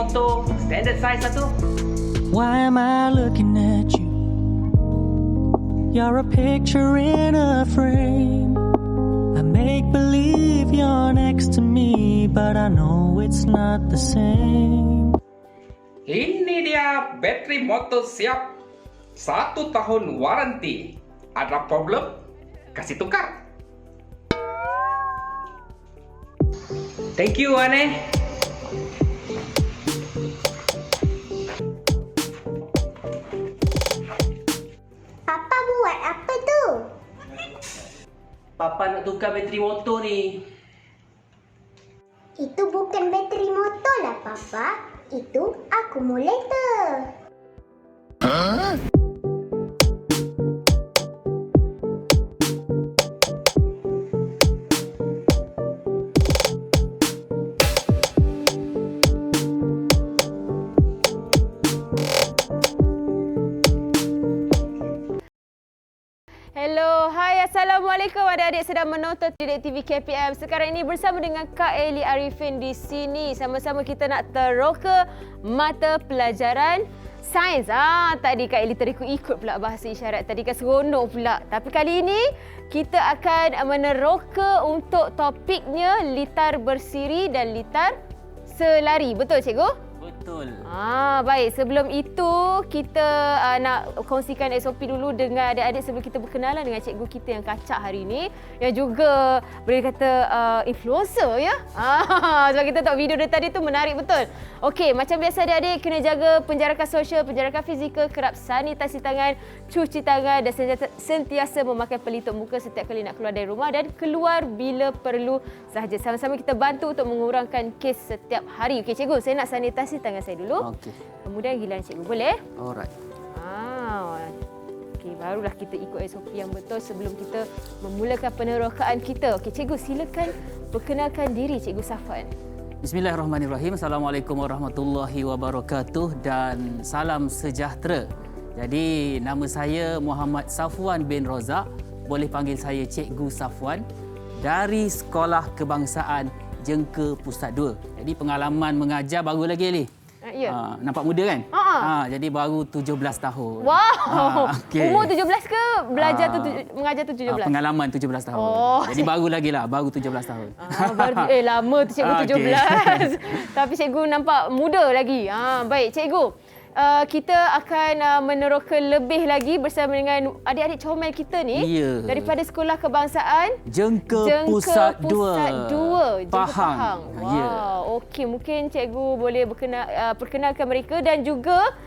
motor standard size lah tu. Why am I looking at you? You're a picture in a frame. I make believe you're next to me, but I know it's not the same. Ini dia bateri motor siap. 1 tahun waranti. Ada problem? Kasih tukar. Thank you, Ane. Papa buat apa tu? Papa nak tukar bateri motor ni. Itu bukan bateri motor lah, Papa. Itu akumulator. Hello, hai, Assalamualaikum adik-adik sedang menonton Didik TV KPM. Sekarang ini bersama dengan Kak Eli Arifin di sini. Sama-sama kita nak teroka mata pelajaran sains. Tadi Kak Eli terikut-ikut pula bahasa isyarat. Tadi kan seronok pula. Tapi kali ini kita akan meneroka untuk topiknya litar bersiri dan litar selari. Betul cikgu? Betul. Baik. Sebelum itu, kita nak kongsikan SOP dulu dengan adik-adik sebelum kita berkenalan dengan cikgu kita yang kacak hari ini. Yang juga boleh kata influencer ya. Sebab kita tengok video dia tadi tu menarik betul. Okey, macam biasa adik-adik kena jaga penjarakan sosial, penjarakan fizikal, kerap sanitasi tangan, cuci tangan dan sentiasa memakai pelitup muka setiap kali nak keluar dari rumah dan keluar bila perlu sahaja. Sama-sama kita bantu untuk mengurangkan kes setiap hari. Okey cikgu, saya nak sanitasi tangan saya dulu. Okey. Kemudian giliran cikgu, boleh? Alright. Okey, barulah kita ikut SOP yang betul sebelum kita memulakan penerokaan kita. Okey, cikgu silakan perkenalkan diri cikgu Safwan. Bismillahirrahmanirrahim. Assalamualaikum warahmatullahi wabarakatuh dan salam sejahtera. Jadi nama saya Muhammad Safwan bin Rozak. Boleh panggil saya Cikgu Safwan dari Sekolah Kebangsaan Jengka Pusat 2. Jadi pengalaman mengajar baru lagi Ali. Ya. Nampak muda kan? Jadi baru 17 tahun. Wow. Okay. Umur 17 ke belajar mengajar tu 17? Pengalaman 17 tahun. Jadi baru lagi lah, baru 17 tahun. Lama tu cikgu 17. Tapi cikgu nampak muda lagi. Baik cikgu. Kita akan meneroka lebih lagi bersama dengan adik-adik comel kita ni daripada Sekolah Kebangsaan Jengka Pusat 2. Pahang. Wow. Okey, mungkin cikgu boleh perkenalkan mereka dan juga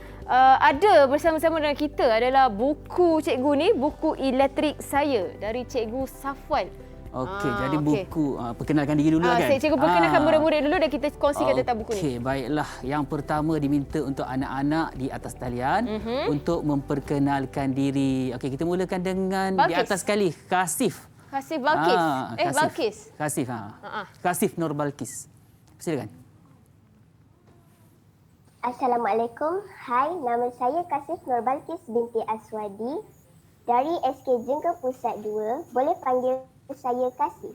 ada bersama-sama dengan kita adalah buku cikgu ni, buku elektrik saya dari Cikgu Safwan. Okey, jadi buku perkenalkan diri dulu kan? Cikgu perkenalkan murid-murid dulu dan kita kongsikan tentang buku ni. Okey, baiklah. Yang pertama diminta untuk anak-anak di atas talian untuk memperkenalkan diri. Okey, kita mulakan dengan Balkis. Di atas sekali, Kasif. Kasif Balkis. Balkis. Kasif. Kasif Nur Balkis. Silakan. Assalamualaikum. Hai, nama saya Kasif Nur Balkis binti Aswadi dari SK Jengka Pusat 2. Boleh panggil saya Kasif.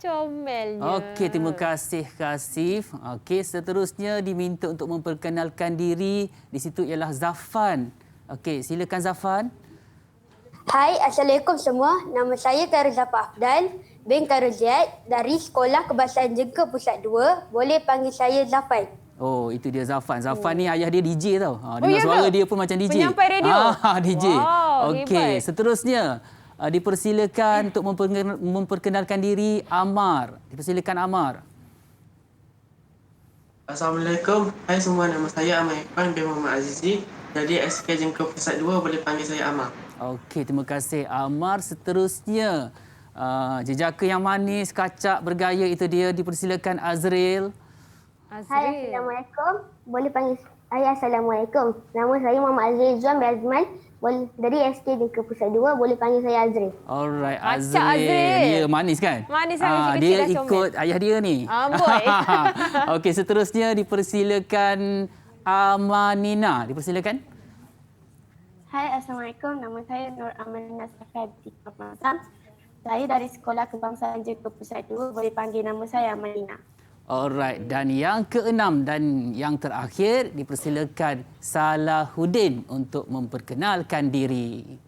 Comelnya. Okey, terima kasih Kasif. Okey, seterusnya diminta untuk memperkenalkan diri. Di situ ialah Zafan. Okey, silakan Zafan. Hai, Assalamualaikum semua. Nama saya Khairul Zafar Afdal bin Khairul Ziad dari Sekolah Kebangsaan Jengka Pusat 2. Boleh panggil saya Zafan. Oh, itu dia Zafan. Zafan ni ayah dia DJ tau. Dengar suara dia pun macam DJ. Penyampai radio. DJ. Wow, okey, hebat. seterusnya dipersilakan untuk memperkenalkan diri Amar. Dipersilakan Amar. Assalamualaikum. Hai semua, nama saya Amar Irfan bin Muhammad Azizi dari SK Jengka Pusat 2. Boleh panggil saya Amar. Okey, terima kasih Amar. Seterusnya jejaka yang manis, kacak, bergaya itu dia. Dipersilakan Azril. Hai, Assalamualaikum. Boleh panggil saya Assalamualaikum. Nama saya Muhammad Azril Zuan bin Azman dari SK Jengka Pusat 2. Boleh panggil saya Azril. Alright, Acak Azril. Azril. Dia manis kan? Manis sangat, kecil-kecil dia dah comel. ikut ayah dia ni. Amboi. Okey, seterusnya dipersilakan Amanina. Dipersilakan. Hai, Assalamualaikum. Nama saya Nur Amanina Safad binti Kebangsaan. Saya dari Sekolah Kebangsaan Jengka Pusat 2. Boleh panggil nama saya Amanina. Alright, dan yang keenam dan yang terakhir dipersilakan Salahuddin untuk memperkenalkan diri.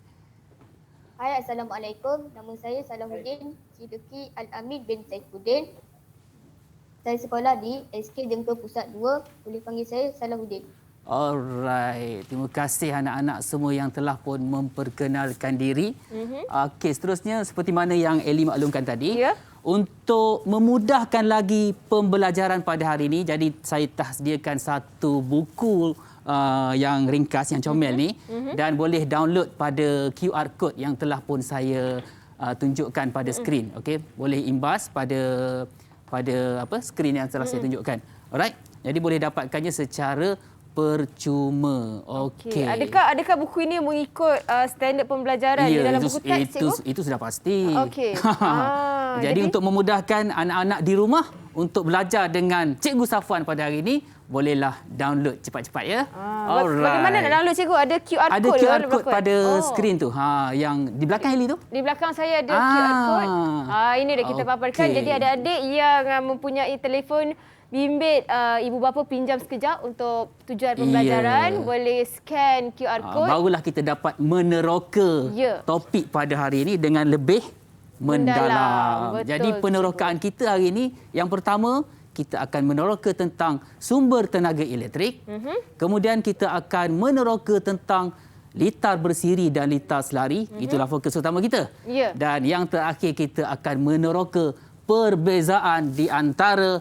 Hai, Assalamualaikum. Nama saya Salahuddin Siddiqui Al-Amin bin Saifuddin. Saya sekolah di SK Jengka Pusat 2. Boleh panggil saya Salahuddin. Alright, terima kasih anak-anak semua yang telah pun memperkenalkan diri. Okey, seterusnya seperti mana yang Ellie maklumkan tadi. Ya. Untuk memudahkan lagi pembelajaran pada hari ini, jadi saya sediakan satu buku yang ringkas, yang comel ni, dan boleh download pada QR code yang telah pun saya tunjukkan pada skrin. Okey, boleh imbas pada skrin yang telah saya tunjukkan. Alright, jadi boleh dapatkannya secara percuma. Okey. Adakah buku ini mengikut standard pembelajaran di dalam buku teks, cikgu? Itu sudah pasti. Okey. Jadi untuk memudahkan anak-anak di rumah untuk belajar dengan Cikgu Safwan pada hari ini, bolehlah download cepat-cepat ya. Bagaimana nak download, cikgu? Ada QR code? Ada QR code pada skrin tu. Yang di belakang Ellie tu. Di belakang saya ada QR code. Ini dah kita paparkan. Okey. Jadi adik-adik yang mempunyai telefon bimbit, ibu bapa pinjam sekejap untuk tujuan pembelajaran, boleh scan QR code. Barulah kita dapat meneroka topik pada hari ini dengan lebih mendalam. Betul, jadi penerokaan kita hari ini, yang pertama kita akan meneroka tentang sumber tenaga elektrik. Kemudian kita akan meneroka tentang litar bersiri dan litar selari. Itulah fokus utama kita. Dan yang terakhir kita akan meneroka perbezaan di antara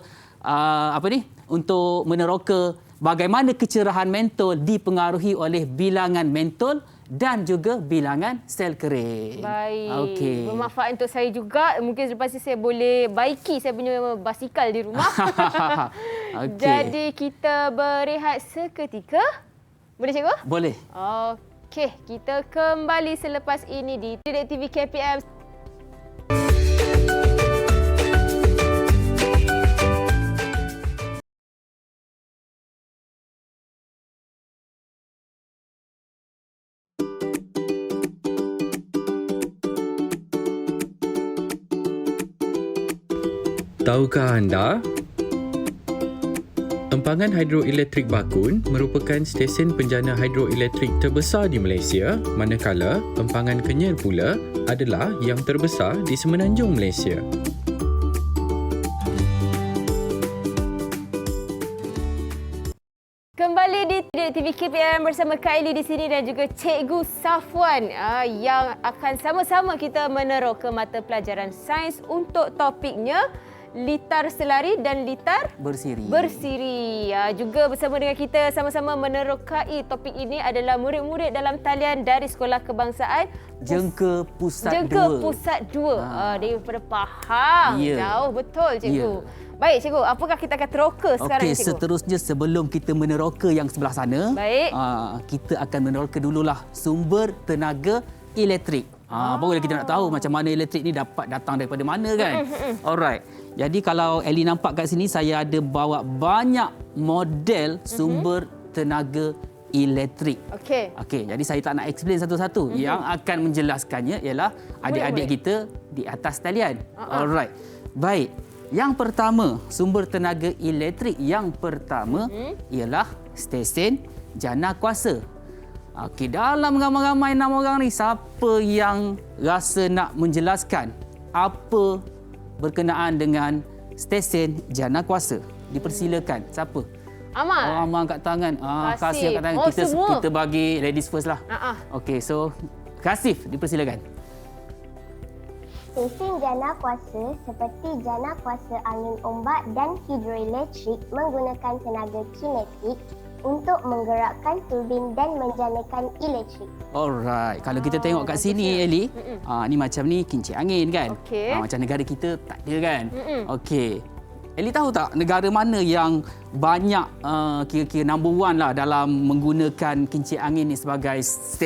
untuk meneroka bagaimana kecerahan mentol dipengaruhi oleh bilangan mentol dan juga bilangan sel kering. Baik. Okey. Bermanfaat untuk saya juga. Mungkin selepas ini saya boleh baiki saya punya basikal di rumah. Okey. Jadi kita berehat seketika. Boleh, cikgu? Boleh. Okey, kita kembali selepas ini di Didik TV KPM. Tahukah anda? Empangan Hidroelektrik Bakun merupakan stesen penjana hidroelektrik terbesar di Malaysia, manakala Empangan Kenyir pula adalah yang terbesar di Semenanjung Malaysia. Kembali di TV KPM bersama Kylie di sini dan juga Cikgu Safwan yang akan sama-sama kita meneroka mata pelajaran sains untuk topiknya litar selari dan litar bersiri. Juga bersama dengan kita sama-sama menerokai topik ini adalah murid-murid dalam talian dari Sekolah Kebangsaan Jengka Pusat 2. Jengka Pusat 2. Daripada Pahang. Jauh betul, cikgu. Baik, cikgu. Apakah kita akan teroka sekarang, cikgu? Seterusnya sebelum kita meneroka yang sebelah sana, kita akan meneroka dululah sumber tenaga elektrik. Barulah kita nak tahu macam mana elektrik ni dapat datang daripada mana kan. Alright. Jadi kalau Ellie nampak kat sini, saya ada bawa banyak model sumber tenaga elektrik. Okey, jadi saya tak nak explain satu-satu. Yang akan menjelaskannya ialah adik-adik kita di atas talian. Alright. Baik. Yang pertama, sumber tenaga elektrik yang pertama ialah stesen jana kuasa. Okey, dalam ramai-ramai 6 orang ni, siapa yang rasa nak menjelaskan apa berkenaan dengan stesen jana kuasa? Dipersilakan. Siapa? Amal. Amal angkat tangan. Kasih angkat tangan. Kita bagi ladies first lah. Okey, so Kasif, dipersilakan. Stesen jana kuasa seperti jana kuasa angin ombak dan hidroelektrik menggunakan tenaga kinetik untuk menggerakkan turbin dan menjanakan elektrik. Alright. Kalau kita tengok kat sini, Ellie, ni macam ni kincir angin kan? Macam negara kita tak ada kan? Okey. Ellie tahu tak negara mana yang banyak kira-kira number one lah dalam menggunakan kincir angin ni sebagai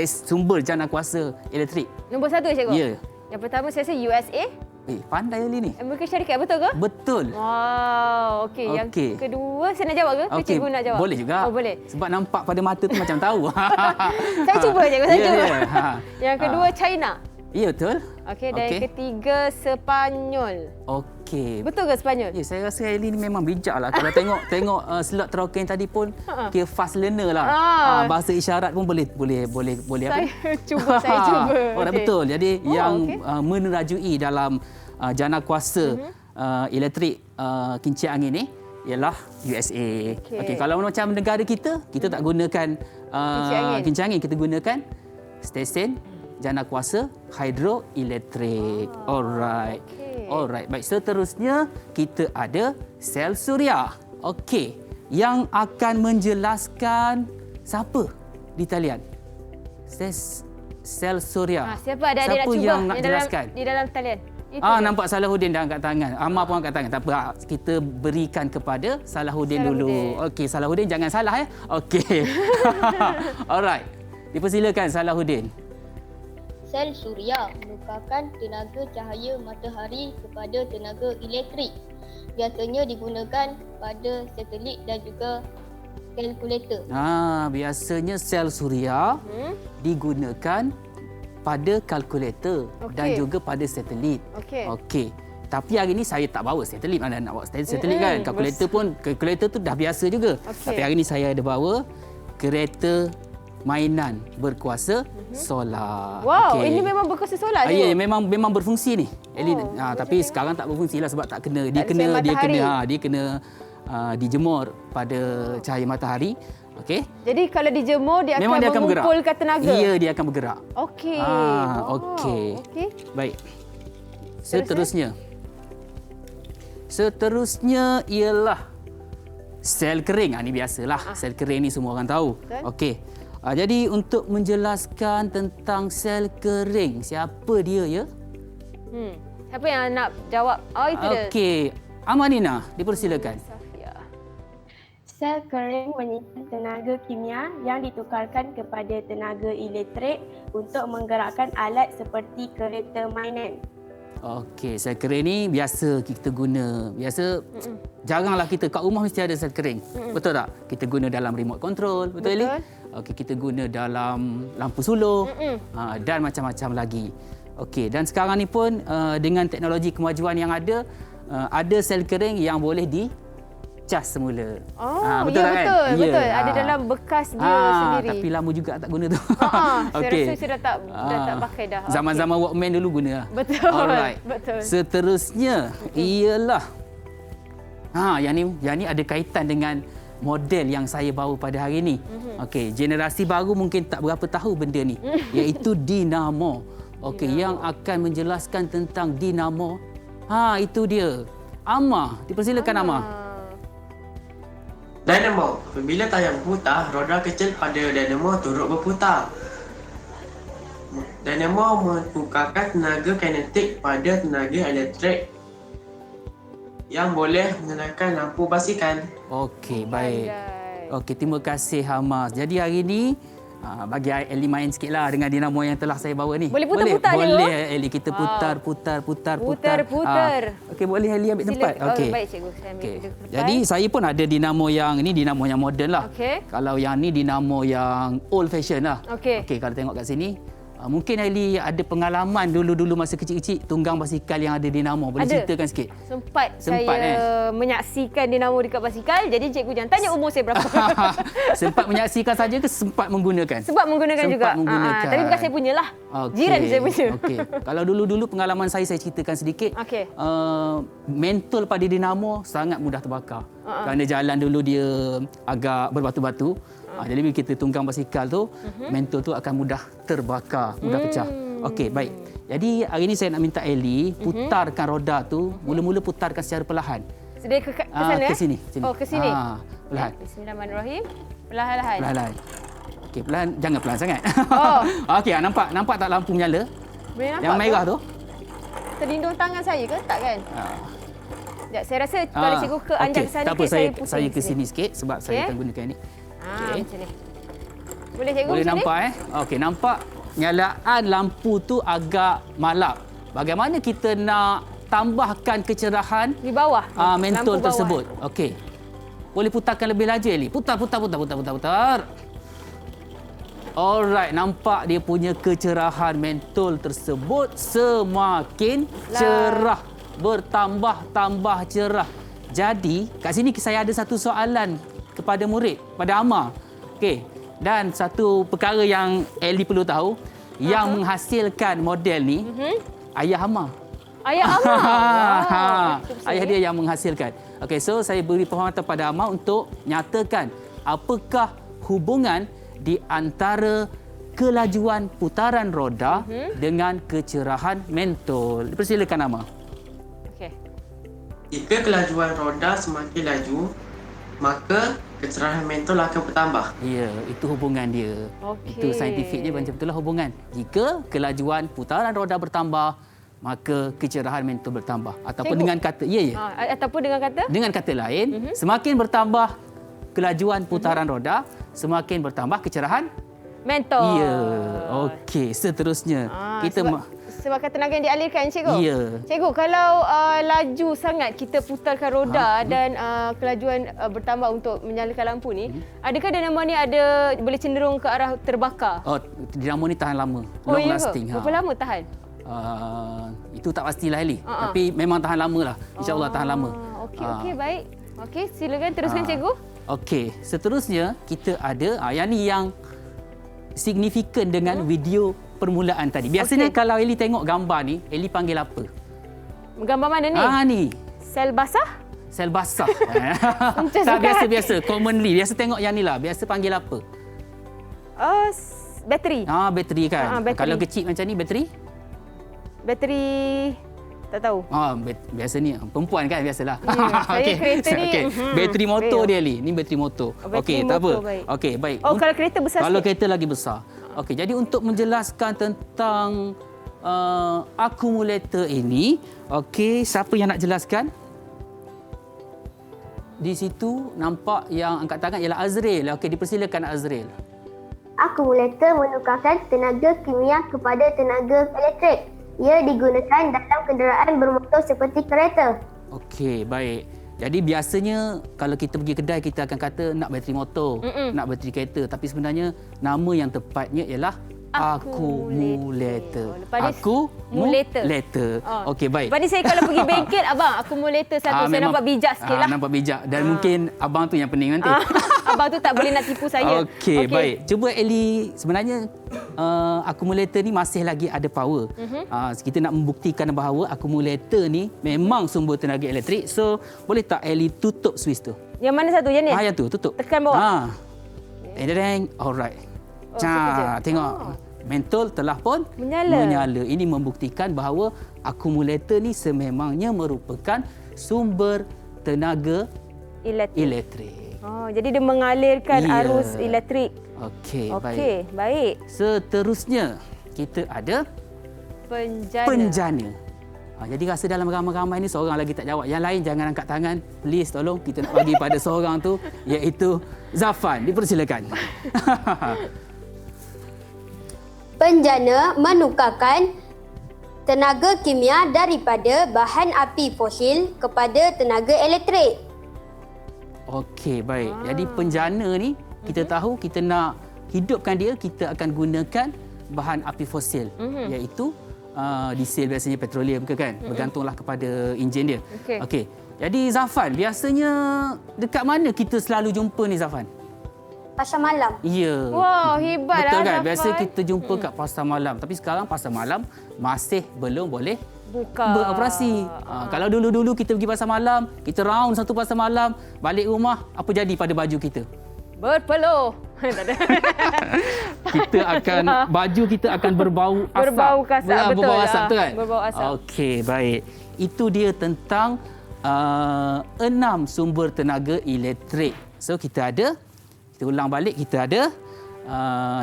sumber jana kuasa elektrik? Nombor 1, cikgu? Ya. Yang pertama saya rasa USA. Pandai Ellie ni. Amerika Syarikat, betul ke? Betul. Wow, okey. Yang kedua, saya nak jawab ke? Okey, cikgu nak jawab? Boleh juga. Boleh. Sebab nampak pada mata tu macam tahu. Saya cuba, cikgu. Saya cuba. Yang kedua, China. Ya, betul. Okey, dan yang ketiga, Sepanyol. Okey. Betul ke Sepanyol? Ya, saya rasa Ellie ni memang bijak lah. Kalau tengok slot teroken tadi pun kira fast learner lah. Bahasa isyarat pun boleh apa? Saya cuba. Orang Okey. betul. Jadi yang okey. menerajui dalam jana kuasa elektrik kincir angin ni ialah USA. Okey, kalau macam negara kita tak gunakan kincir angin, kita gunakan stesen jana kuasa hidroelektrik. Alright. Alright. Baik, seterusnya kita ada sel suria. Okey, yang akan menjelaskan siapa di talian? Sel suria. Siapa adik-adik nak Siapa cuba yang nak jelaskan? di dalam talian? Itu dia. Nampak Salahuddin dah angkat tangan. Amar pun angkat tangan. Tak apa, kita berikan kepada Salahuddin dulu. Okey, Salahuddin jangan salah ya. Okey. Alright. Dipersilakan Salahuddin. Sel suria merupakan tenaga cahaya matahari kepada tenaga elektrik. Biasanya digunakan pada satelit dan juga kalkulator. Biasanya sel suria digunakan pada kalkulator dan juga pada satelit. Okey. Tapi hari ni saya tak bawa satelit. Mana nak bawa satelit kan? Kalkulator tu dah biasa juga. Tapi hari ni saya ada bawa kereta mainan berkuasa solar. Wow, ini memang berkuasa solar je. Ya, memang berfungsi ni. Tapi sekarang tak berfungsi lah sebab tak kena. Dia kena dijemur pada cahaya matahari. Okey. Jadi kalau dijemur dia akan mengumpulkan tenaga. Ya, dia akan bergerak. Okey. Okey. Baik. Seterusnya ialah sel kering. Ini biasalah. Sel kering ni semua orang tahu. Okey. Jadi untuk menjelaskan tentang sel kering, siapa dia ya? Siapa yang nak jawab? Itu dia. Okey. Amanina, dipersilakan. Sel kering menyimpan tenaga kimia yang ditukarkan kepada tenaga elektrik untuk menggerakkan alat seperti kereta mainan. Okey, sel kering ni biasa kita guna. Jaranglah kita kat rumah mesti ada sel kering. Betul tak? Kita guna dalam remote control, betul Eli? Okey, kita guna dalam lampu suluh dan macam-macam lagi. Okey, dan sekarang ni pun dengan teknologi kemajuan yang ada sel kering yang boleh dicas semula. Betul kan? Betul. Ada dalam bekas dia sendiri. Tapi lama juga tak guna tu. Saya rasa saya dah tak pakai dah. Zaman-zaman Walkman dulu guna. Betul. Alright. Betul. Seterusnya ialah yang ni ada kaitan dengan model yang saya bawa pada hari ini. Okey, generasi baru mungkin tak berapa tahu benda ni, iaitu dinamo. Okey, yang akan menjelaskan tentang dinamo. Itu dia. Amar, dipersilakan Amar. Dynamo. Apabila tayar berputar, roda kecil pada dynamo turut berputar. Dynamo menukarkan tenaga kinetik pada tenaga elektrik yang boleh menyalakan lampu basikal. Okey, baik. Okey, terima kasih Hamas. Jadi hari ini bagi Eli main sikitlah dengan dinamo yang telah saya bawa ni. Boleh putar-putar je? Boleh Eli, kita putar. Okey, boleh Eli ambil tempat. Okey. Baik cikgu, saya ambil tempat. Jadi saya pun ada dinamo yang ini, dinamo yang moden lah. Kalau yang ni dinamo yang old fashion lah. Okey, kalau tengok kat sini, mungkin Eli ada pengalaman dulu-dulu masa kecil-kecil tunggang basikal yang ada dinamo. Boleh ceritakan sikit? Sempat saya menyaksikan dinamo dekat basikal. Jadi cikgu jangan tanya umur saya berapa. Sempat menyaksikan saja ke sempat menggunakan? Sempat menggunakan juga. Tapi bukan saya punya lah. Jiran saya punya. Okey. Kalau dulu-dulu pengalaman saya ceritakan sedikit. Mentol pada dinamo sangat mudah terbakar. Kerana jalan dulu dia agak berbatu-batu. Jadi bila kita tunggang basikal tu, mentol tu akan mudah terbakar, mudah pecah. Okey, baik. Jadi hari ini saya nak minta Eli putarkan roda tu, mula-mula putarkan secara perlahan. Sedih ke sana? Ke sini. Oh, ke sini. Perlahan. Bismillahirrahmanirrahim. Perlahan-lahan. Perlahan. Okey, perlahan, jangan perlahan sangat. Okey, nampak tak lampu menyala? Boleh nampak. Yang merah tu? Terlindung tangan saya ke tak kan? Sekejap, saya rasa kalau cikgu ke anjak ke sana, tak apa, saya ke sini sikit sebab saya akan gunakan ni. Macam ni. Boleh cikgu boleh macam nampak ni? Okey, nampak nyalaan lampu tu agak malap. Bagaimana kita nak tambahkan kecerahan di bawah mentol tersebut? Okey. Boleh putarkan lebih laju Eli. Putar. Alright, nampak dia punya kecerahan mentol tersebut semakin cerah. bertambah-tambah cerah. Jadi, kat sini saya ada satu soalan kepada murid, pada Amar. Okey. Dan satu perkara yang Ellie perlu tahu, yang menghasilkan model ni, ayah Amar. Ayah Amar. Ayah dia yang menghasilkan. Okey, so saya beri penghormatan pada Amar untuk nyatakan apakah hubungan di antara kelajuan putaran roda dengan kecerahan mentol. Persilakan Amar. Okey. Jika kelajuan roda semakin laju, maka kecerahan mentol akan bertambah. Ya, itu hubungan dia. Okey. Itu saintifik dia macam itulah hubungan. Jika kelajuan putaran roda bertambah, maka kecerahan mentol bertambah. Ataupun Cikgu. dengan kata, Ataupun dengan kata? Dengan kata lain, semakin bertambah kelajuan putaran roda, semakin bertambah kecerahan Mentol. Ya. Okey, seterusnya kita sebab tenaga yang dialirkan, cikgu. Ya. Cikgu, kalau laju sangat kita putarkan roda dan kelajuan bertambah untuk menyalakan lampu ni, adakah dinamo ni ada boleh cenderung ke arah terbakar? Oh, dinamo ni tahan lama. Long ya ke? lasting. Berapa lama tahan? Itu tak pastilah Eli. Tapi memang tahan lama lah. InsyaAllah tahan lama. Okey, baik. Okey, silakan teruskan cikgu. Okey, seterusnya kita ada yang ni yang signifikan dengan video permulaan tadi. Biasanya kalau Eli tengok gambar ni, Eli panggil apa? Gambar mana ni? Ni. Sel basah? Sel basah. Tak biasa-biasa. Commonly. Biasa tengok yang ni lah. Biasa panggil apa? Bateri. Bateri kan. Bateri. Kalau kecil macam ni, bateri? Bateri tak tahu. Biasa ni perempuan kan biasalah. Ya, saya kereta ni. Bateri motor dia Li. Ni bateri motor. Okey, tak apa. Okey, baik. Oh, kalau kereta besar Kalau sikit. kereta lagi besar. Okey, jadi untuk menjelaskan tentang akumulator ini, okey, siapa yang nak jelaskan? Di situ nampak yang angkat tangan ialah Azril. Okey, dipersilakan Azril. Akumulator menukarkan tenaga kimia kepada tenaga elektrik. Ia digunakan dalam kenderaan bermotor seperti kereta. Okey, baik. Jadi biasanya kalau kita pergi kedai kita akan kata nak bateri motor, nak bateri kereta, tapi sebenarnya nama yang tepatnya ialah akumulator. Akumulator. Okey, baik. Lepas ni saya kalau pergi bengkel, abang, akumulator satu. Saya nampak bijak sikit lah. Nampak bijak. Dan mungkin abang tu yang pening nanti. Abang tu tak boleh nak tipu saya. Okey, baik. Cuba Eli, sebenarnya akumulator ni masih lagi ada power. Kita nak membuktikan bahawa akumulator ni memang sumber tenaga elektrik. So, boleh tak Eli tutup switch tu? Yang mana satu? Yang ni? Yang tu, tutup. Tekan bawah. Alright. Tengok. Mentol telah pun menyala. Ini membuktikan bahawa akumulator ni sememangnya merupakan sumber tenaga elektrik. Jadi dia mengalirkan arus elektrik. Okey, baik. Seterusnya, kita ada penjana. Jadi rasa dalam ramai-ramai ni seorang lagi tak jawab. Yang lain jangan angkat tangan. Please tolong kita nak bagi pada seorang tu, iaitu Zafan. Dipersilakan. Penjana menukarkan tenaga kimia daripada bahan api fosil kepada tenaga elektrik. Okey, baik. Jadi penjana ni kita tahu kita nak hidupkan dia, kita akan gunakan bahan api fosil, iaitu diesel biasanya petroleum ke kan? Bergantunglah kepada enjin dia. Okey. Jadi Zafan, biasanya dekat mana kita selalu jumpa ni Zafan? Pasar malam. Ya. Wah, hebatlah Betul kan? Zafan. Biasa kita jumpa kat pasar malam. Tapi sekarang pasar malam masih belum boleh beroperasi. Kalau dulu-dulu kita pergi pasar malam, kita round satu pasar malam, balik rumah, apa jadi pada baju kita? Berpeluh. Baju kita akan berbau asap. Berbau kasar, betul. Berbau asap tu kan? Berbau asap. Okey, baik. Itu dia tentang 6 sumber tenaga elektrik. So kita ulang balik, kita ada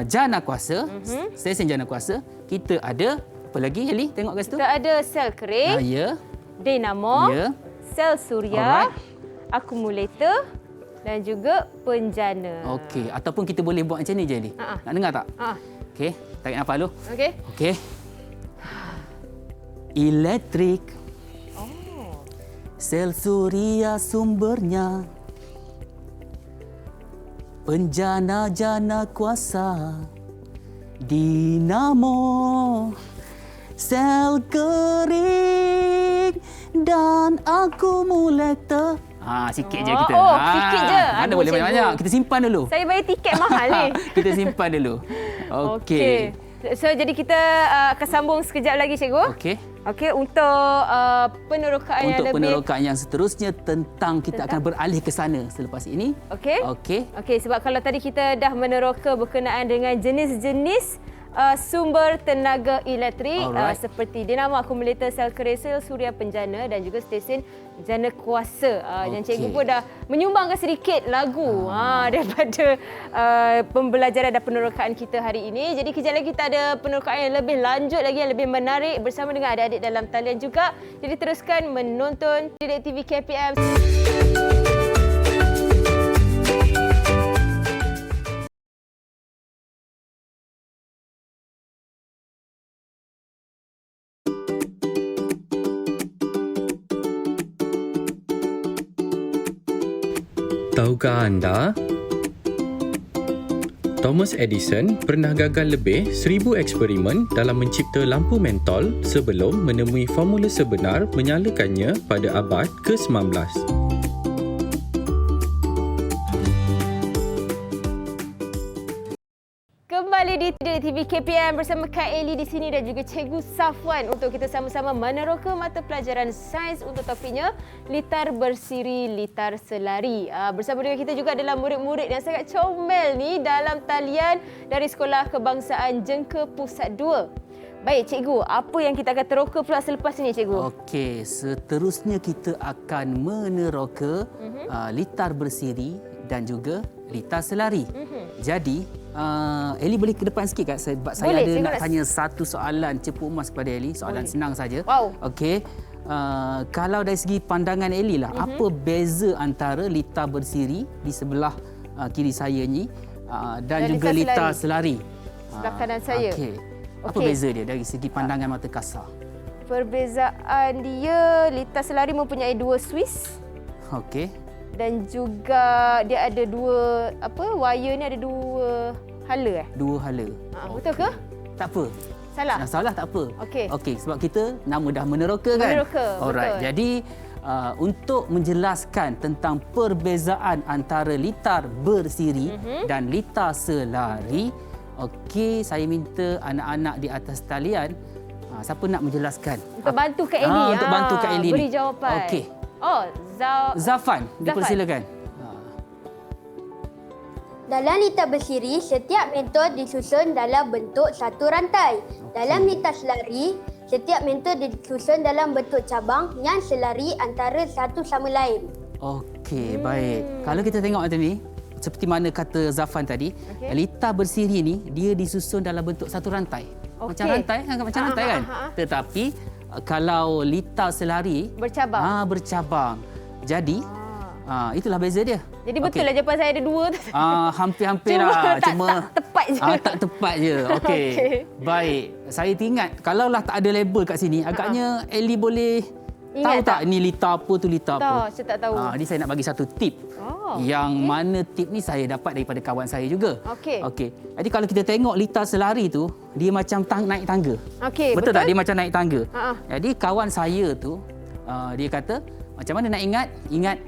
jana kuasa, stesen jana kuasa. Kita ada apa lagi Eli? Tengok kat situ. Kita ada sel kering, dinamo, sel suria, akumulator dan juga penjana. Okey, ataupun kita boleh buat macam ni je Eli. Nak dengar tak? Okey, tarik nafas dulu. Okey. Elektrik. Sel suria sumbernya. Penjana-jana kuasa, dinamo, sel kering, dan aku mulai sikit je kita. Sikit je. Mana Aduh, boleh cikgu. banyak-banyak. Kita simpan dulu. Saya bayar tiket mahal ni. Kita simpan dulu. Okey. So, jadi kita akan sambung sekejap lagi, cikgu. Okey, untuk penerokaan yang lebih... Untuk penerokaan yang seterusnya tentang kita akan beralih ke sana selepas ini. Okey, sebab kalau tadi kita dah meneroka berkenaan dengan jenis-jenis sumber tenaga elektrik seperti dinamo akumulator, sel kereta, suria penjana dan juga stesen jana kuasa. Dan cikgu pun dah menyumbangkan sedikit lagu daripada pembelajaran dan penerokaan kita hari ini. Jadi kejap lagi kita ada penerokaan yang lebih lanjut lagi, yang lebih menarik bersama dengan adik-adik dalam talian juga. Jadi teruskan menonton Didik TV KPM. Tahukah anda? Thomas Edison pernah gagal lebih 1000 eksperimen dalam mencipta lampu mentol sebelum menemui formula sebenar menyalakannya pada abad ke-19. Kembali di TV KPM bersama Kak Eli di sini dan juga Cikgu Safwan untuk kita sama-sama meneroka mata pelajaran sains untuk topiknya litar bersiri, litar selari. Bersama dengan kita juga adalah murid-murid yang sangat comel ni dalam talian dari Sekolah Kebangsaan Jengka Pusat 2. Baik, Cikgu, apa yang kita akan teroka pula selepas ini, Cikgu? Okey, seterusnya kita akan meneroka litar bersiri dan juga litar selari. Jadi, Eli boleh ke depan sikit, Kak? Sebab saya ada nak tanya satu soalan cepu emas kepada Eli. Soalan senang saja. Okey. Kalau dari segi pandangan Eli lah, apa beza antara litar bersiri di sebelah kiri saya ni dan juga litar selari? Sebelah kanan saya. Okey. Apa beza dia dari segi pandangan mata kasar? Perbezaan dia, litar selari mempunyai 2 Swiss. Okey. Dan juga dia ada 2 wire ni ada 2 hala 2 hala. Betul ke? Tak apa. Salah. Salah tak apa. Okey, sebab kita nama dah meneroka kan? Meneroka. Alright. Betul. Jadi untuk menjelaskan tentang perbezaan antara litar bersiri dan litar selari, okey, saya minta anak-anak di atas talian siapa nak menjelaskan? Untuk bantu Kak Eli. Untuk bantu Kak Eli beri ni. jawapan. Okey. Zafan, dipersilakan. Dalam litar bersiri, setiap mentor disusun dalam bentuk satu rantai. Dalam litar selari, setiap mentor disusun dalam bentuk cabang yang selari antara satu sama lain. Okey, baik. Kalau kita tengok macam ni, seperti mana kata Zafan tadi, litar bersiri ni dia disusun dalam bentuk satu rantai. Macam rantai, macam rantai kan? Tetapi kalau litar selari bercabang. Jadi itulah beza dia. Jadi betul lah jawapan saya ada 2 tu. Hampir-hampir lah. Tak tepat je. Tak tepat je. Okey. Baik. Saya ingat kalaulah tak ada label kat sini, agaknya Eli boleh tahu tak ni litar apa tu litar apa. Saya tak tahu. Ni saya nak bagi satu tip. Yang mana tip ni saya dapat daripada kawan saya juga. Okey. Jadi kalau kita tengok litar selari tu, dia macam naik tangga. Betul tak? Dia macam naik tangga. Jadi kawan saya tu, dia kata, macam mana nak ingat? Ingat,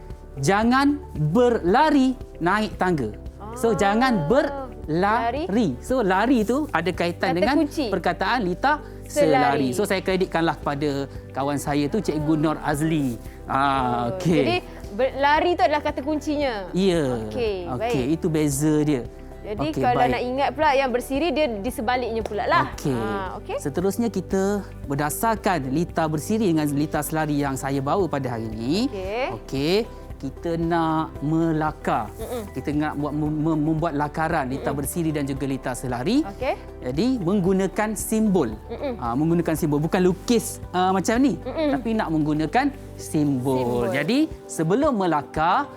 jangan berlari naik tangga. So, jangan berlari. So, lari tu ada kaitan dengan perkataan litar selari. So, saya kreditkanlah kepada kawan saya tu, Cikgu Nur Azli. Okey. Jadi, berlari tu adalah kata kuncinya. Ya. Okey, itu beza dia. Jadi kalau nak ingat pula yang bersiri dia di sebaliknya pula lah. Okey. Seterusnya kita berdasarkan litar bersiri dengan litar selari yang saya bawa pada hari ini. Okey. Kita nak melakar. Kita nak membuat lakaran litar bersiri dan juga litar selari. Jadi menggunakan simbol. Menggunakan simbol, bukan lukis macam ni, tapi nak menggunakan simbol. Jadi sebelum melakar,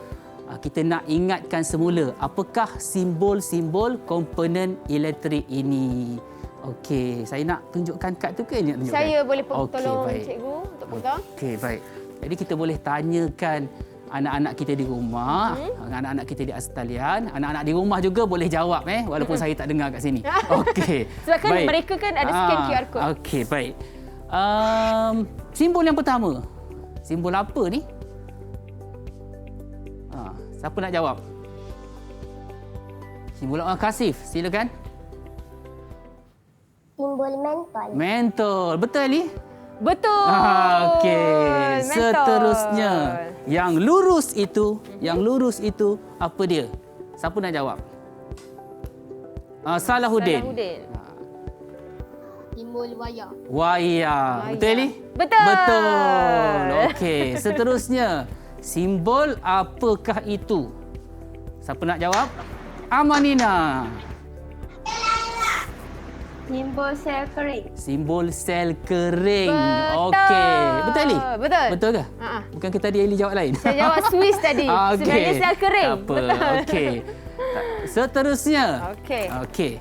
kita nak ingatkan semula apakah simbol-simbol komponen elektrik ini. Okey, saya nak tunjukkan kad tu ke nak tunjukkan? Saya boleh tolong cikgu untuk pegang. Okey, baik. Jadi kita boleh tanyakan anak-anak kita di rumah, anak-anak kita di atas talian, anak-anak di rumah juga boleh jawab walaupun saya tak dengar kat sini. Okey. Sebab kan mereka kan ada scan QR code. Okey, baik. Simbol yang pertama. Simbol apa ni? Siapa nak jawab? Simbol kasif, silakan. Simbol mentol. Mentol. Betul Ali? Betul. Okey. Mentol. Seterusnya, yang lurus itu apa dia? Siapa nak jawab? Salahuddin. Simbol wayar. Wayar. Betul Ali? Betul. Betul. Okey. Seterusnya, simbol apakah itu? Siapa nak jawab? Amanina. Simbol sel kering. Simbol sel kering. Betul. Okey. Betul Ali? Betul. Betul ke? Bukan kita tadi Ali jawab lain? Saya jawab Swiss tadi. Okey. Sebenarnya sel kering. Tak apa. Betul. Okey. Seterusnya. Okey.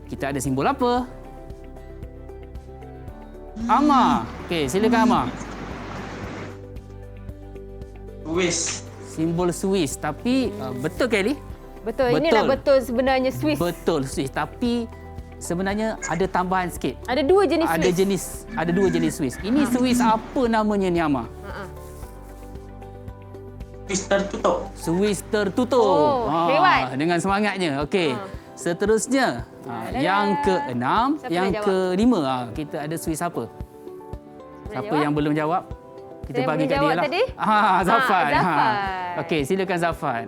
Kita ada simbol apa? Ama. Okey, silakan Ama. Swiss. Simbol Swiss. Tapi betul ke Ali? Betul. Inilah betul sebenarnya Swiss. Betul Swiss. Tapi sebenarnya ada tambahan sikit. Ada dua jenis Swiss. Ada dua jenis Swiss. Ini Swiss apa namanya ni Ama? Swiss tertutup. Swiss tertutup. Oh, hebat. Dengan semangatnya. Okey. Seterusnya, yang keenam, Siapa yang nak jawab? kelima, kita ada Swiss apa? Siapa yang belum jawab? Kita Saya bagi boleh kat dia jawab lah. tadi? Zafan. Zafan. Okey, silakan Zafan.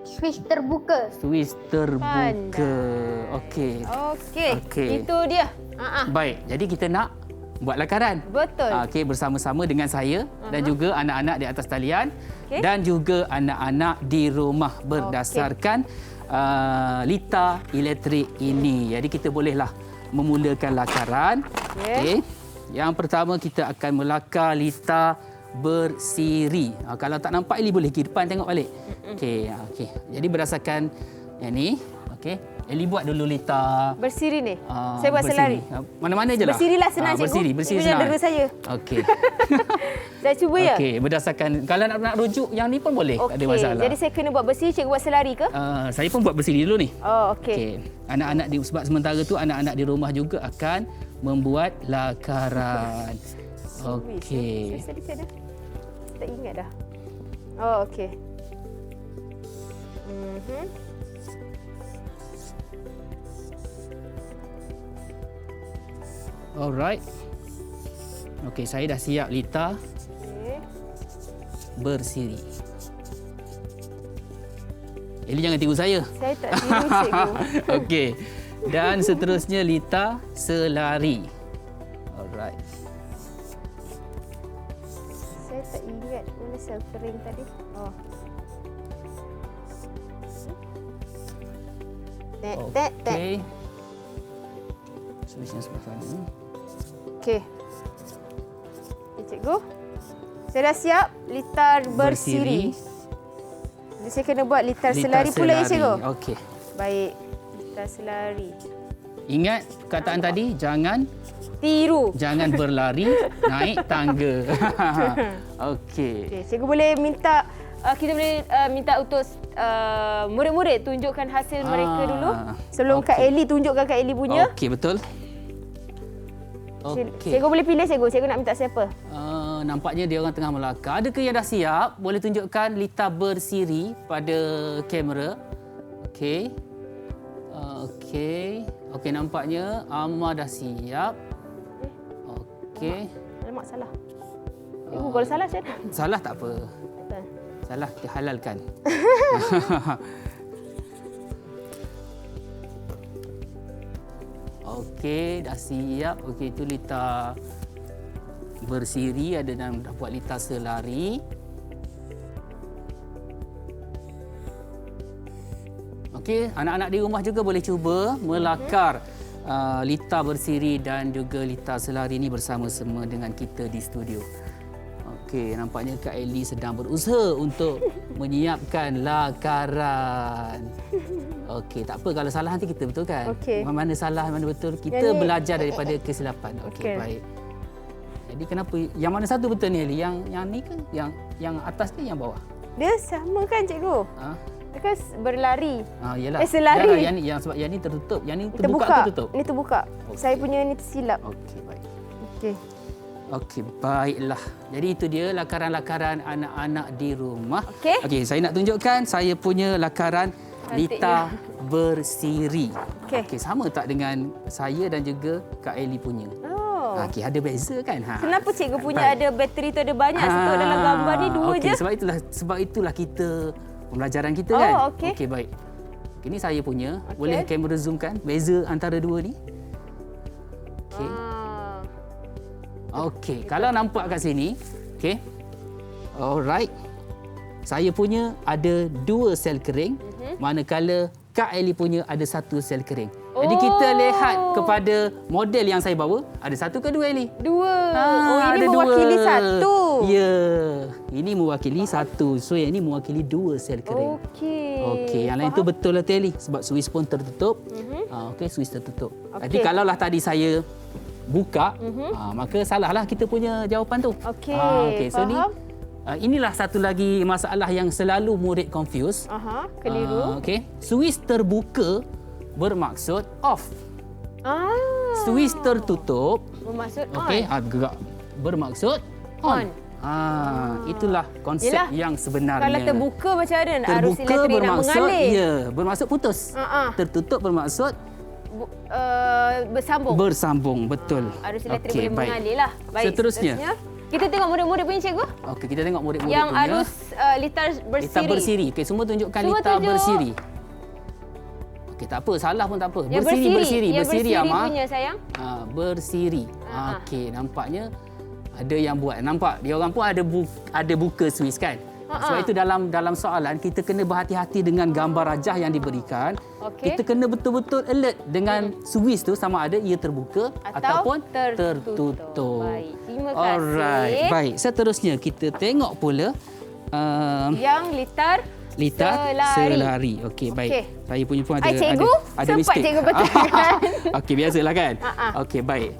Swiss terbuka. Swiss terbuka. Pandai. Okey. Okey. Itu dia. Baik, jadi kita nak buat lakaran. Betul. Okey, bersama-sama dengan saya dan juga anak-anak di atas talian dan juga anak-anak di rumah berdasarkan lita elektrik ini. Jadi kita bolehlah memulakan lakaran. Okey. Yang pertama kita akan melakar lita bersiri. Kalau tak nampak Eli boleh pergi depan tengok balik. Okey. Jadi berdasarkan yang ni, okey. Eli buat dulu lita bersiri ni. Saya buat bersiri. selari. Mana-mana je lah. Bersirilah senang cikgu. Bersiri Itu senang. dera saya. Okey. Saya cuba ya. Okey, berdasarkan kalau nak rujuk yang ni pun boleh, tak ada Okey. masalah. Jadi saya kena buat bersiri, cikgu buat selari ke? Saya pun buat bersiri dulu ni. Oh, okey. Anak-anak di sebab sementara tu anak-anak di rumah juga akan membuat lakaran. Okey. Saya sedikit dah. Tak ingat dah. Oh, okey. Alright. Okey, saya dah siap lita bersiri. Eli jangan tiru saya. Saya tak tiru cikgu. Okey. Dan seterusnya lita selari. Alright. Saya tak ingat mana sel kering tadi. Oh. Tek. Okey. Seterusnya sebelah sana. Okey. Cikgu. Saya dah siap litar bersiri. Jadi saya kena buat litar selari pula ya cikgu? Okey. Baik. Litar selari. Ingat perkataan tadi, jangan tiru. Jangan berlari naik tangga. Okey. Okey, cikgu boleh minta kita boleh minta untuk murid-murid tunjukkan hasil mereka dulu sebelum Kak Eli tunjukkan Kak Eli punya. Okey, betul. Okey. Cikgu boleh pilih cikgu. Cikgu nak minta siapa? Nampaknya dia orang tengah melakar. Adakah yang dah siap? Boleh tunjukkan lita bersiri pada kamera. Okey. Okey, nampaknya Amma dah siap. Okey. Alamak, salah. Cikgu kalau salah macam mana? Salah tak apa. Betul. Salah kita halalkan. Okey, dah siap. Okey, itu lita bersiri, ada dan dah buat lita selari. Okey, anak-anak di rumah juga boleh cuba melakar lita bersiri dan juga lita selari ini bersama-sama dengan kita di studio. Okey, nampaknya Kak Eli sedang berusaha untuk menyiapkan lakaran. Okey, tak apa kalau salah nanti kita betulkan. Okey. Mana salah, mana betul. Kita Yang ni belajar daripada kesilapan. Okey, baik. Jadi kenapa yang mana satu betul ni Eli? Yang ni ke? Yang atas ke yang bawah? Dia sama kan cikgu? Dia kan berlari. Yalah. Selari. Yalah, yang sebab yang ni tertutup. Yang ni terbuka atau tutup? Ini terbuka. Okay. Saya punya ni tersilap. Okey, baik. Okey. Okey, baiklah. Jadi itu dia lakaran-lakaran anak-anak di rumah. Okey. Okey, saya nak tunjukkan saya punya lakaran Lita Cantiknya. bersiri. Okey. Okey, sama tak dengan saya dan juga Kak Eli punya? Oh. Okey, ada beza kan? Kenapa cikgu punya Baik. ada bateri tu ada banyak sebab dalam gambar ni dua okey, je? sebab itulah kita pembelajaran kita Oh, kan. okey. Okey, baik. Ini saya punya. Okey. Boleh kamera zoomkan beza antara dua ni? Okey. Okey, kalau nampak kat sini, okey. Alright. Saya punya ada 2 sel kering, manakala Kak Eli punya ada 1 sel kering. Jadi kita lihat kepada model yang saya bawa, ada 1 ke 2 Eli? 2. Oh, ini ada mewakili 1. Ya, ini mewakili 1. So yang ini mewakili 2 sel kering. Okey. Okey, yang lain tu betul lah Eli sebab suis pun tertutup. Okey, suis tertutup. Jadi Okey. kalaulah tadi saya buka, maka salahlah kita punya jawapan tu. Okey, okey. So ni faham. inilah satu lagi masalah yang selalu murid confuse. Aha, keliru. Okey, suis terbuka bermaksud off. Suis tertutup Bermaksud okey, on. gerak bermaksud on. Itulah konsep Yelah, yang sebenarnya. Kalau terbuka macam mana arus Terbuka elektrik nak bermaksud mengalir? ya, bermaksud putus. Tertutup bermaksud Bersambung. bersambung, betul. Arus elektrik Okey, boleh baik. mengalir lah. Baik, Seterusnya. Kita tengok murid-murid punya cikgu. Okey, kita tengok murid-murid Yang punya. arus Lita bersiri. Lita bersiri. Okey, semua tunjukkan Semua Lita tunjuk. bersiri. Okey, tak apa, salah pun tak apa. Yang bersiri. Yang bersiri Amar. punya sayang. Bersiri. Okey, nampaknya ada yang buat. Nampak dia orang pun ada buka suis kan? Sebab itu dalam soalan kita kena berhati-hati dengan gambar rajah yang diberikan. Okey. Kita kena betul-betul alert dengan suis tu sama ada ia terbuka ataupun tertutup. Baik, terima kasih. Alright, baik. Seterusnya kita tengok pula Yang litar selari. Okey, baik. Okey. Saya punya pun ada cikgu, ada sempat mistake. cikgu betulkan. Okey, biasalah kan? Okey, baik.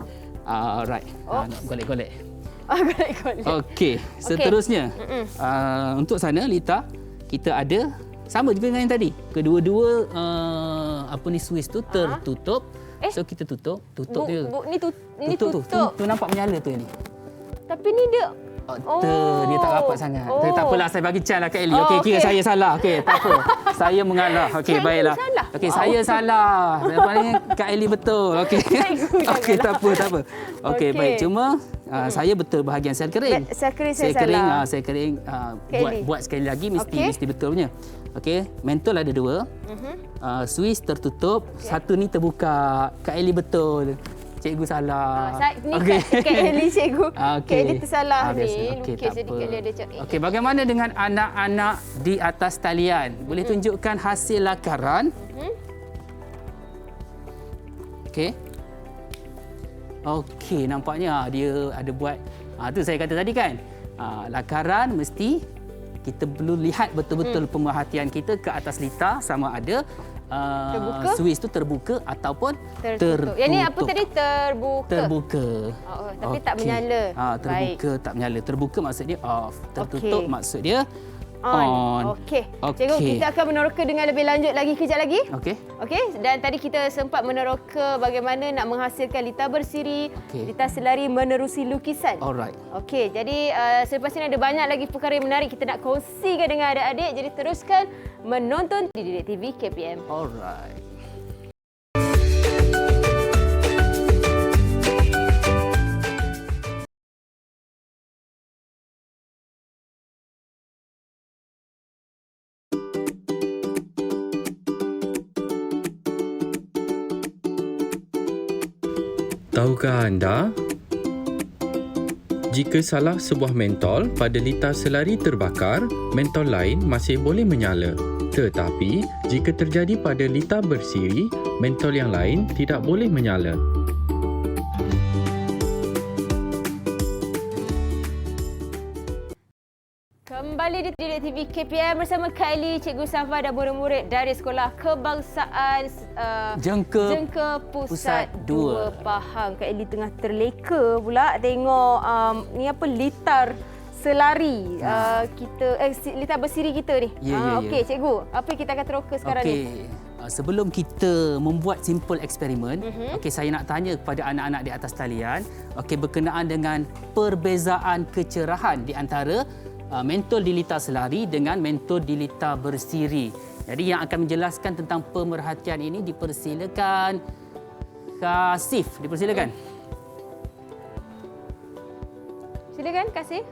Alright. Nak golek-golek. Golek-golek. Okey, seterusnya. Untuk sana Lita, kita ada sama juga dengan yang tadi. Kedua-dua suis tu tertutup. So kita tutup dia. Ini tutup. Tu nampak menyala tu ni. Tapi ni dia Dia tak rapat sangat. Oh. Tak apalah, saya bagi chance lah Kak Eli. Oh, Okey, kira okey. saya salah. Okey, tak apa. Saya mengalah. Okey, Cikgu baiklah. salah. Okey, saya salah. Lepas Kak Eli betul. Okey. Okey, tak apa. Okey, Okey. baik. Cuma saya betul bahagian sel kering. Sel kering saya salah. Sel kering Kak Eli. buat sekali lagi mesti Okey. mesti betul punya. Okey, mentol ada 2. Suis tertutup, satu ni terbuka. Kak Eli betul. Cikgu salah. Ni Kak Eli cikgu. Okey. Kak Eli tersalah biasa. ni. Okey, Lukis tak sedikit apa. dia ada cakap. Okey, bagaimana dengan anak-anak di atas talian? Boleh tunjukkan hasil lakaran? Okey. Okey, nampaknya dia ada buat tu saya kata tadi kan. Lakaran mesti kita perlu lihat betul-betul pemerhatian kita ke atas Lita sama ada Terbuka? suis tu terbuka ataupun Tertutup. Yang ni apa tadi? Terbuka. Terbuka. Tapi tak menyala. Terbuka tak menyala. Terbuka maksud dia off. Tertutup Okey. maksud dia On. on. Okey. Cikgu, kita akan meneroka dengan lebih lanjut lagi kejap lagi. Okey. Okey, dan tadi kita sempat meneroka bagaimana nak menghasilkan Lita bersiri, Okey. Lita selari menerusi lukisan. Alright. Okey, jadi selepas ini ada banyak lagi perkara yang menarik kita nak kongsikan dengan adik-adik. Jadi teruskan menonton di Didik TV KPM. Alright. Tahukah anda? Jika salah sebuah mentol pada Lita selari terbakar, mentol lain masih boleh menyala. Tetapi, jika terjadi pada Lita bersiri, mentol yang lain tidak boleh menyala. Kembali di Didik TV KPM bersama Kak Eli, Cikgu Safa dan murid-murid dari Sekolah Kebangsaan Jengka Pusat Pusat 2 Pahang. Kak Eli tengah terleka pula tengok ni apa litar selari kita litar bersiri kita ni. Ya. Okey, Cikgu. Apa yang kita akan teroka sekarang ni? Okey. sebelum kita membuat simple eksperimen, okey, saya nak tanya kepada anak-anak di atas talian, okey, berkenaan dengan perbezaan kecerahan di antara mentol dilita selari dengan mentol dilita bersiri. Jadi yang akan menjelaskan tentang pemerhatian ini dipersilakan Kasif, dipersilakan. Silakan Kasih.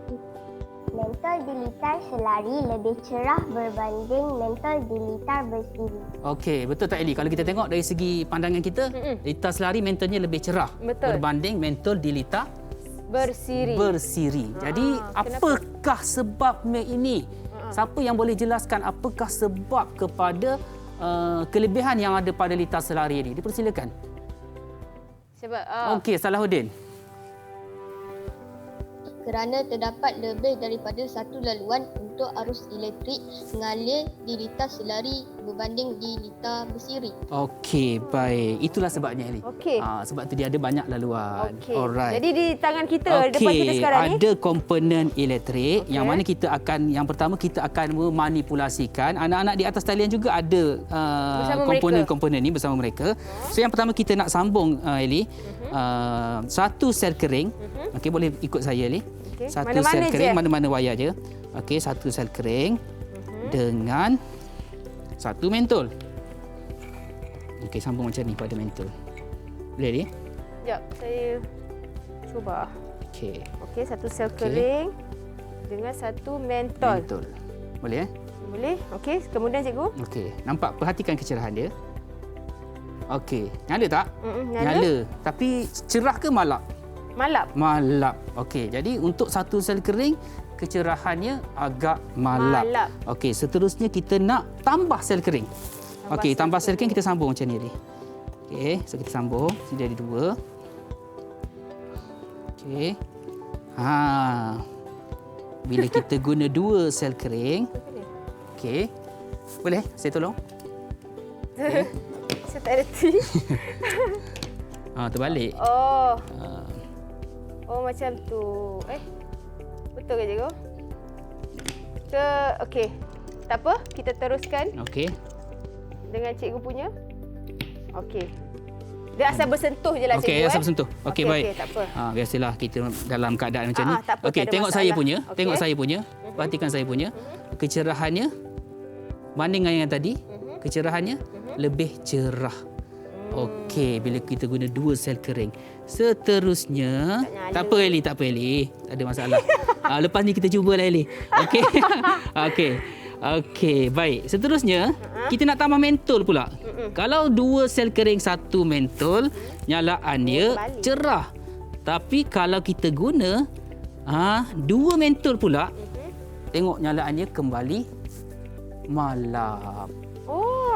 Mentol dilitar selari lebih cerah berbanding mentol dilitar bersiri. Okey, betul tak Eli? Kalau kita tengok dari segi pandangan kita, dilita selari mentolnya lebih cerah berbanding mentol dilita bersiri. Jadi apakah sebabnya ini? Siapa yang boleh jelaskan apakah sebab kepada kelebihan yang ada pada lita selari ini? Dipersilakan. Sebab Okey, Salahuddin. Kerana terdapat lebih daripada satu laluan untuk arus elektrik mengalir di lita selari berbanding di lita bersiri. Okey, baik. Itulah sebabnya Eli. Okey. Sebab tu dia ada banyak laluan. Okey. Alright. Jadi di tangan kita, depan kita sekarang ni. Ada komponen elektrik yang mana kita akan, yang pertama kita akan memanipulasikan. Anak-anak di atas talian juga ada komponen-komponen ni bersama mereka. So yang pertama kita nak sambung Eli, satu sel kering. Okey, boleh ikut saya Eli. Okay. Satu Mana-mana sel kering, je. mana-mana wayar je. Okey, satu sel kering dengan satu mentol. Okey, sambung macam ni pada mentol. Boleh ni? Sekejap, saya cuba. Okey. Okey, satu sel kering dengan satu mentol. Mentol. Boleh Boleh? Okey, kemudian cikgu? Okey, nampak, perhatikan kecerahan dia. Okey, nyala tak? Nyala. Tapi cerah ke malap? Malap. Malap. Okey, jadi untuk satu sel kering kecerahannya agak malap. Okey, seterusnya kita nak tambah sel kering. Okey, tambah sel kering kita sambung macam ni. Okey, so kita sambung. Sini ada dua. Okey. Bila kita guna dua sel kering. Okey. Boleh saya tolong? Okay. Saya tak reti. Terbalik. Oh, macam tu. Betul ke cikgu? Okey. Tak apa, kita teruskan. Okey. Dengan cikgu punya. Okey. Dia asal bersentuh je lah cikgu. Okey, asal bersentuh. Okey, baik. Okey, tak apa. Biasalah kita dalam keadaan macam ni. Tak apa, Okey, tak ada tengok masalah. saya punya. Okey. Tengok saya punya. Perhatikan saya punya. Kecerahannya banding dengan yang tadi, kecerahannya lebih cerah. Okey, bila kita guna dua sel kering. Seterusnya, tak apa Eli, tak apa Eli. Tak ada masalah. Lepas ni kita cubalah Eli. Okey. Okey, baik. Seterusnya, kita nak tambah mentol pula. Kalau dua sel kering satu mentol, nyalaan dia cerah. Tapi kalau kita guna dua mentol pula, tengok nyalaannya kembali malap.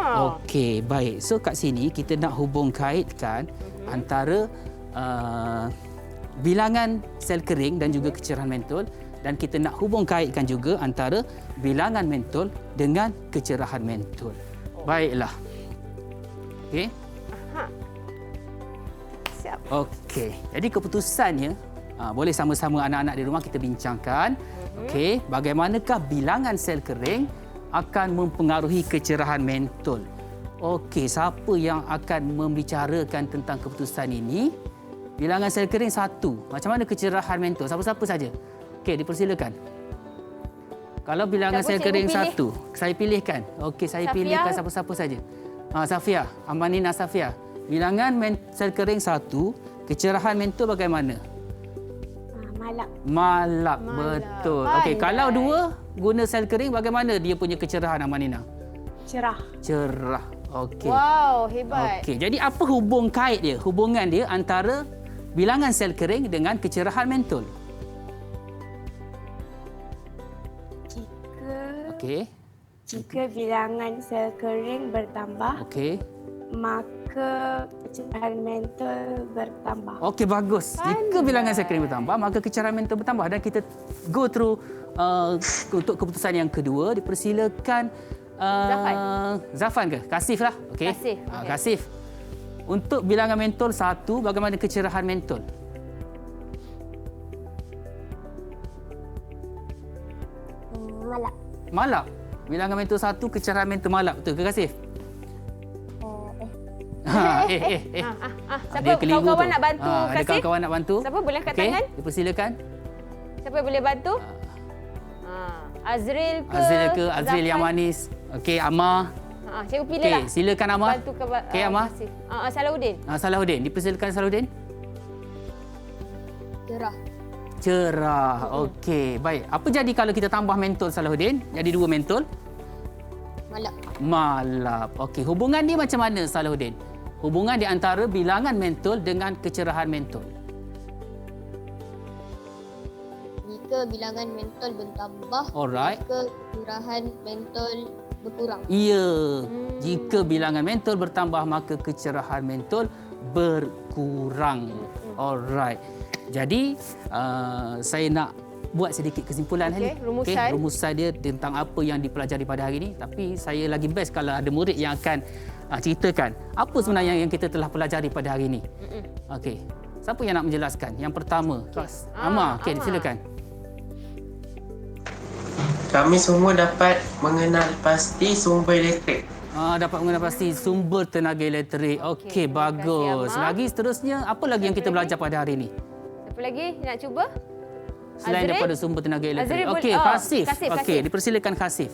Okey, baik. So kat sini kita nak hubung kaitkan antara bilangan sel kering dan juga kecerahan mentol, dan kita nak hubung kaitkan juga antara bilangan mentol dengan kecerahan mentol. Baiklah. Okey. Siap. Okey. Jadi keputusannya boleh sama-sama anak-anak di rumah kita bincangkan. Okey, bagaimanakah bilangan sel kering akan mempengaruhi kecerahan mentol. Okey, siapa yang akan membicarakan tentang keputusan ini? Bilangan sel kering 1. Macam mana kecerahan mentol? Siapa-siapa saja. Okey, dipersilakan. Kalau bilangan sel kering 1, saya pilihkan. Okey, saya pilihkan siapa-siapa saja. Safia, Amanina Safia. Bilangan sel kering 1, kecerahan mentol bagaimana? Malap, betul. Okey, kalau 2 guna sel kering, bagaimana dia punya kecerahan Amanina? Cerah. Okey. Wow, hebat. Okey, jadi apa hubungan dia antara bilangan sel kering dengan kecerahan mentol? Jika bilangan sel kering bertambah, maka kecerahan mentol bertambah. Okey, bagus. Jika bilangan sel kering bertambah, maka kecerahan mentol bertambah. Dan kita go through untuk keputusan yang kedua. Dipersilakan Zafan ke? Kasif lah. Okey. Kasif. Untuk bilangan mentol 1, bagaimana kecerahan mentol? Malap. Malap. Bilangan mentol 1, kecerahan mentol malap. Betul ke Kasif? Siapa Dia keliru kawan-kawan tu. nak bantu Ada kasih? kawan-kawan nak bantu? Siapa boleh angkat Okey, tangan? dipersilakan. Siapa yang boleh bantu? Azril ke? Azril ke? Azril yang Zafan? manis. Okey, Amar. Cikgu pilih lah. Okey, silakan Amar. Bantu ke Okey, Amar. kasih. Salahuddin. Salahuddin, dipersilakan Salahuddin. Cerah. Cerah. Okey, baik. Apa jadi kalau kita tambah mentol Salahuddin? Jadi 2 mentol? Malap. Malap. Okey, hubungan dia macam mana Salahuddin? Hubungan di antara bilangan mentol dengan kecerahan mentol. Jika bilangan mentol bertambah, Alright. maka curahan mentol berkurang. Ya, jika bilangan mentol bertambah maka kecerahan mentol berkurang. Alright. Jadi saya nak buat sedikit kesimpulan Okey, ni. rumusan. Rumusan dia tentang apa yang dipelajari pada hari ini. Tapi saya lagi best kalau ada murid yang akan ceritakan apa sebenarnya yang kita telah pelajari pada hari ini. Okey. Siapa yang nak menjelaskan? Yang pertama, Amar. Okey, silakan. Kami semua dapat mengenal pasti sumber elektrik. Dapat mengenal pasti sumber tenaga elektrik. Okey, bagus. Amar. Lagi seterusnya, apa lagi yang kita belajar pada hari ini? Siapa lagi nak cuba? Selain Azril? daripada sumber tenaga elektrik. Azril Okey, Kasif. Okey, dipersilakan Kasif.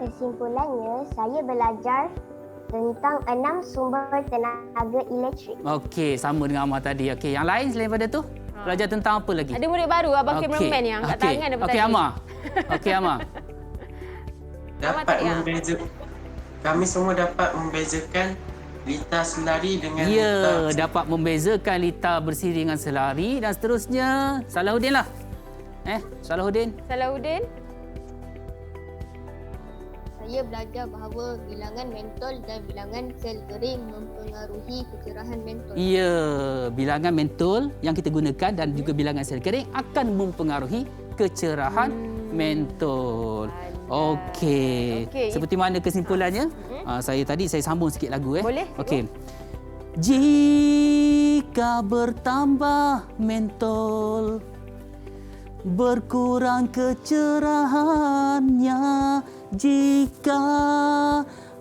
Kesimpulannya, saya belajar tentang 6 sumber tenaga elektrik. Okey, sama dengan Amar tadi. Okey, yang lain selain daripada tu? Belajar tentang apa lagi? Ada murid baru, Abang Cameraman yang angkat tangan daripada Okey, tadi. Amar. Okey, Amar. Dapat kami semua dapat membezakan litar selari dengan Ya, dapat membezakan litar bersiri dengan selari dan seterusnya. Salahuddin lah. Salahuddin. Salahuddin. Saya belajar bahawa bilangan mentol dan bilangan sel kering mempengaruhi kecerahan mentol. Ya, bilangan mentol yang kita gunakan dan juga bilangan sel kering akan mempengaruhi kecerahan mentol. Okey. Seperti mana kesimpulannya? Saya sambung sikit lagu. Boleh. Okey. Jika bertambah mentol, berkurang kecerahannya. Jika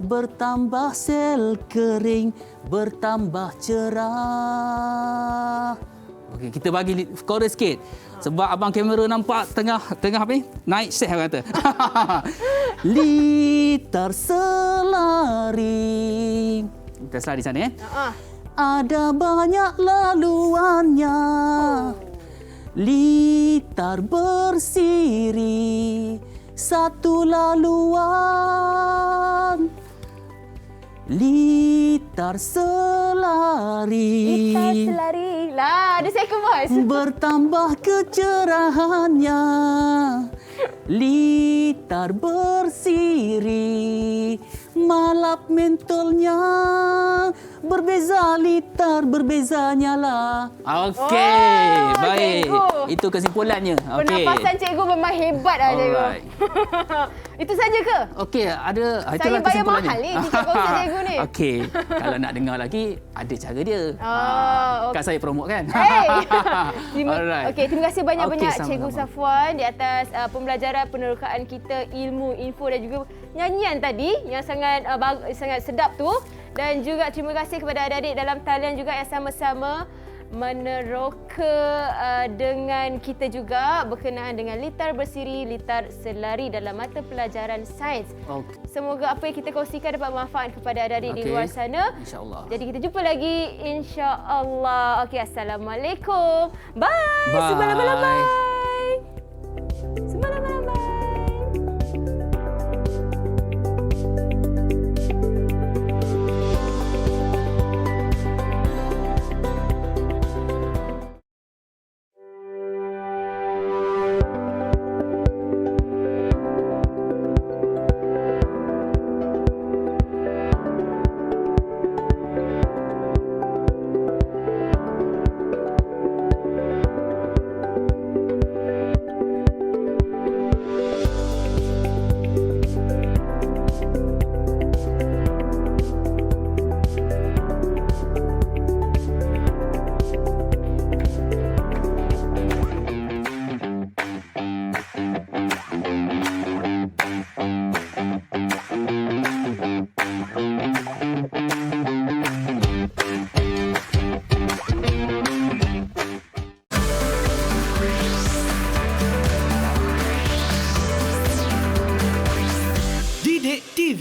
bertambah sel kering, bertambah cerah. Okey, kita bagi chorus sikit. Sebab abang kamera nampak tengah apa ni? Naik set orang kata. Litar selari. Kita selari sana Ada banyak laluannya. Litar bersiri satu laluan. Litar selari. Litar selari. Lah, ada second voice. Bertambah kecerahannya. Litar bersiri. Malap mentolnya. Berbeza litar, berbeza nyala. Okey, baik. Cikgu. Itu kesimpulannya. Okey. Pernafasan cikgu memang hebat lah cikgu. Alright. Itu saja ke? Okey, ada Saya bayar mahal ni tiket konsert cikgu ni. Okey, kalau nak dengar lagi, ada cara dia. Kan saya promote kan? Hey. Alright. Okey, terima kasih banyak-banyak Okey, Cikgu sama-sama. Safwan di atas pembelajaran penerokaan kita ilmu, info dan juga nyanyian tadi yang sangat sangat sedap tu. Dan juga terima kasih kepada adik-adik dalam talian juga yang sama-sama meneroka dengan kita juga berkenaan dengan litar bersiri, litar selari dalam mata pelajaran sains. Okay. Semoga apa yang kita kongsikan dapat manfaat kepada adik-adik di Okey. luar sana. InsyaAllah. Jadi kita jumpa lagi insya-Allah. Okey, assalamualaikum. Bye. Bye. Semalam-malam. Semalam-malam.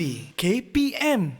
TV KPM